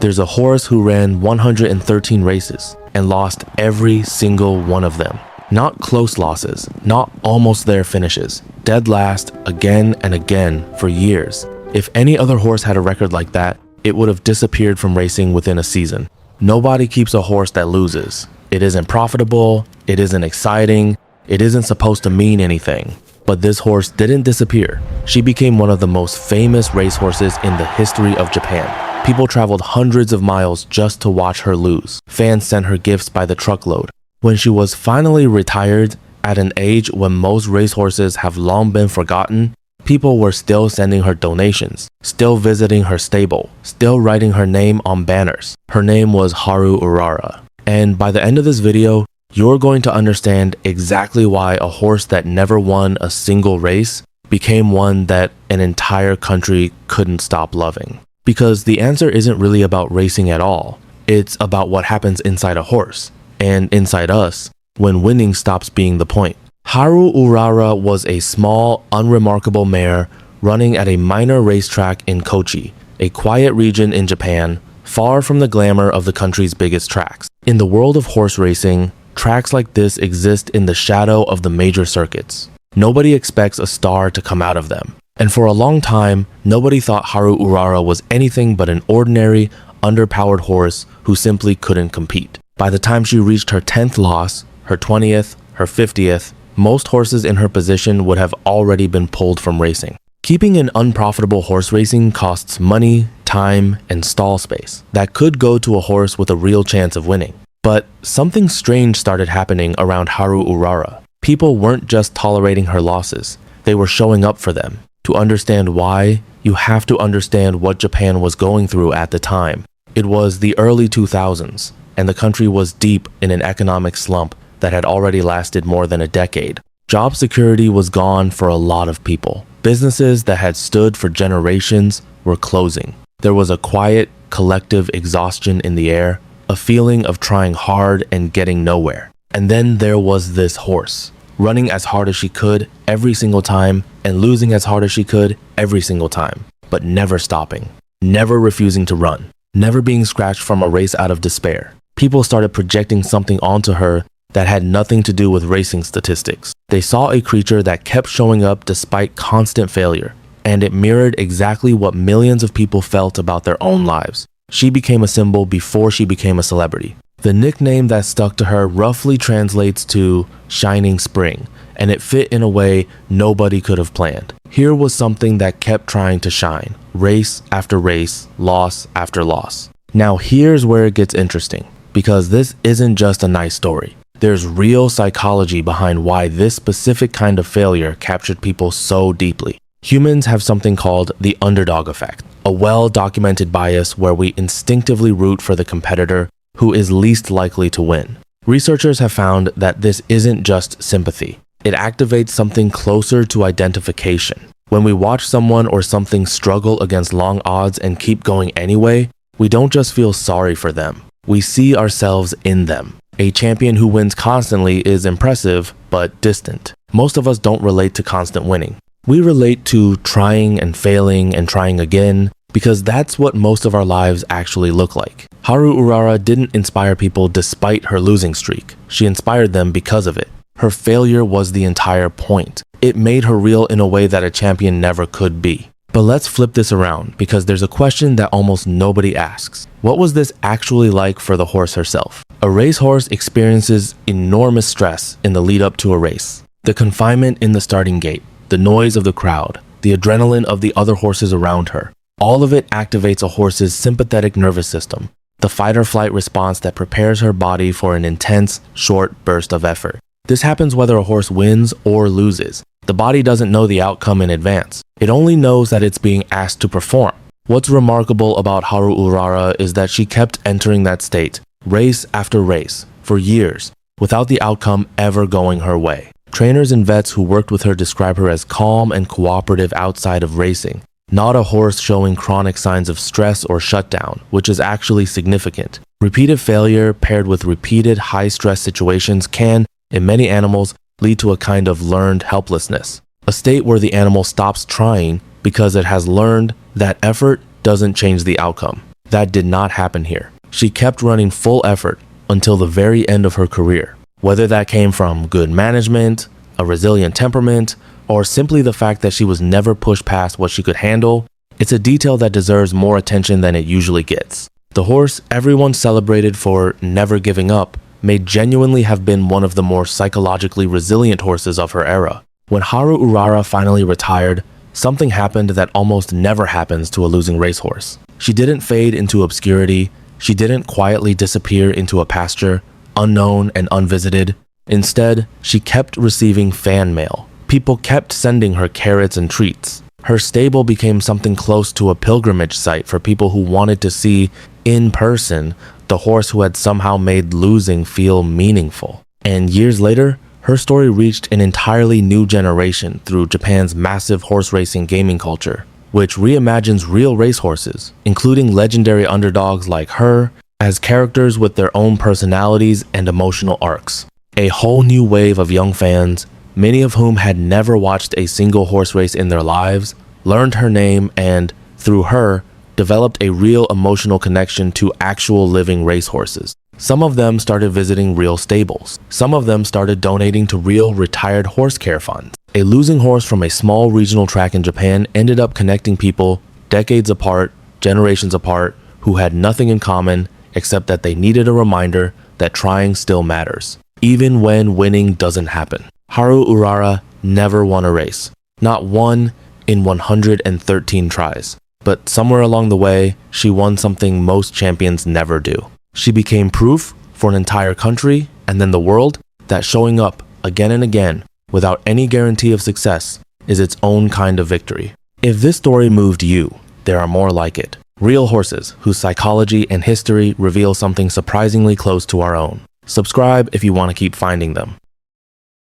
There's a horse who ran 113 races and lost every single one of them. Not close losses, not almost there finishes. Dead last again and again for years. If any other horse had a record like that, it would have disappeared from racing within a season. Nobody keeps a horse that loses. It isn't profitable, it isn't exciting, it isn't supposed to mean anything. But this horse didn't disappear. She became one of the most famous racehorses in the history of Japan. People traveled hundreds of miles just to watch her lose. Fans sent her gifts by the truckload. When she was finally retired, at an age when most racehorses have long been forgotten, people were still sending her donations, still visiting her stable, still writing her name on banners. Her name was Haru Urara. And by the end of this video, you're going to understand exactly why a horse that never won a single race became one that an entire country couldn't stop loving. Because the answer isn't really about racing at all. It's about what happens inside a horse, and inside us, when winning stops being the point. Haru Urara was a small, unremarkable mare running at a minor racetrack in Kochi, a quiet region in Japan, far from the glamour of the country's biggest tracks. In the world of horse racing, tracks like this exist in the shadow of the major circuits. Nobody expects a star to come out of them. And for a long time, nobody thought Haru Urara was anything but an ordinary, underpowered horse who simply couldn't compete. By the time she reached her 10th loss, her 20th, her 50th, most horses in her position would have already been pulled from racing. Keeping an unprofitable horse racing costs money, time, and stall space that could go to a horse with a real chance of winning. But something strange started happening around Haru Urara. People weren't just tolerating her losses, they were showing up for them. To understand why, you have to understand what Japan was going through at the time. It was the early 2000s, and the country was deep in an economic slump that had already lasted more than a decade. Job security was gone for a lot of people. Businesses that had stood for generations were closing. There was a quiet, collective exhaustion in the air, a feeling of trying hard and getting nowhere. And then there was this horse, running as hard as she could every single time and losing as hard as she could every single time, but never stopping, never refusing to run, never being scratched from a race out of despair. People started projecting something onto her that had nothing to do with racing statistics. They saw a creature that kept showing up despite constant failure, and it mirrored exactly what millions of people felt about their own lives. She became a symbol before she became a celebrity. The nickname that stuck to her roughly translates to Shining Spring, and it fit in a way nobody could have planned. Here was something that kept trying to shine, race after race, loss after loss. Now here's where it gets interesting, because this isn't just a nice story. There's real psychology behind why this specific kind of failure captured people so deeply. Humans have something called the underdog effect, a well-documented bias where we instinctively root for the competitor who is least likely to win. Researchers have found that this isn't just sympathy. It activates something closer to identification. When we watch someone or something struggle against long odds and keep going anyway, we don't just feel sorry for them. We see ourselves in them. A champion who wins constantly is impressive, but distant. Most of us don't relate to constant winning. We relate to trying and failing and trying again, because that's what most of our lives actually look like. Haru Urara didn't inspire people despite her losing streak. She inspired them because of it. Her failure was the entire point. It made her real in a way that a champion never could be. But let's flip this around, because there's a question that almost nobody asks. What was this actually like for the horse herself? A racehorse experiences enormous stress in the lead up to a race. The confinement in the starting gate, the noise of the crowd, the adrenaline of the other horses around her. All of it activates a horse's sympathetic nervous system, the fight or flight response that prepares her body for an intense, short burst of effort. This happens whether a horse wins or loses. The body doesn't know the outcome in advance. It only knows that it's being asked to perform. What's remarkable about Haru Urara is that she kept entering that state, race after race, for years, without the outcome ever going her way. Trainers and vets who worked with her describe her as calm and cooperative outside of racing, not a horse showing chronic signs of stress or shutdown, which is actually significant. Repeated failure paired with repeated high-stress situations can, in many animals, lead to a kind of learned helplessness, a state where the animal stops trying because it has learned that effort doesn't change the outcome. That did not happen here. She kept running full effort until the very end of her career. Whether that came from good management, a resilient temperament, or simply the fact that she was never pushed past what she could handle, it's a detail that deserves more attention than it usually gets. The horse everyone celebrated for never giving up may genuinely have been one of the more psychologically resilient horses of her era. When Haru Urara finally retired, something happened that almost never happens to a losing racehorse. She didn't fade into obscurity. She didn't quietly disappear into a pasture, unknown and unvisited. Instead, she kept receiving fan mail. People kept sending her carrots and treats. Her stable became something close to a pilgrimage site for people who wanted to see, in person, the horse who had somehow made losing feel meaningful. And years later, her story reached an entirely new generation through Japan's massive horse racing gaming culture, which reimagines real racehorses, including legendary underdogs like her, as characters with their own personalities and emotional arcs. A whole new wave of young fans, many of whom had never watched a single horse race in their lives, learned her name and, through her, developed a real emotional connection to actual living racehorses. Some of them started visiting real stables. Some of them started donating to real retired horse care funds. A losing horse from a small regional track in Japan ended up connecting people decades apart, generations apart, who had nothing in common except that they needed a reminder that trying still matters, even when winning doesn't happen. Haru Urara never won a race. Not one in 113 tries. But somewhere along the way, she won something most champions never do. She became proof for an entire country and then the world that showing up again and again without any guarantee of success is its own kind of victory. If this story moved you, there are more like it. Real horses whose psychology and history reveal something surprisingly close to our own. Subscribe if you want to keep finding them.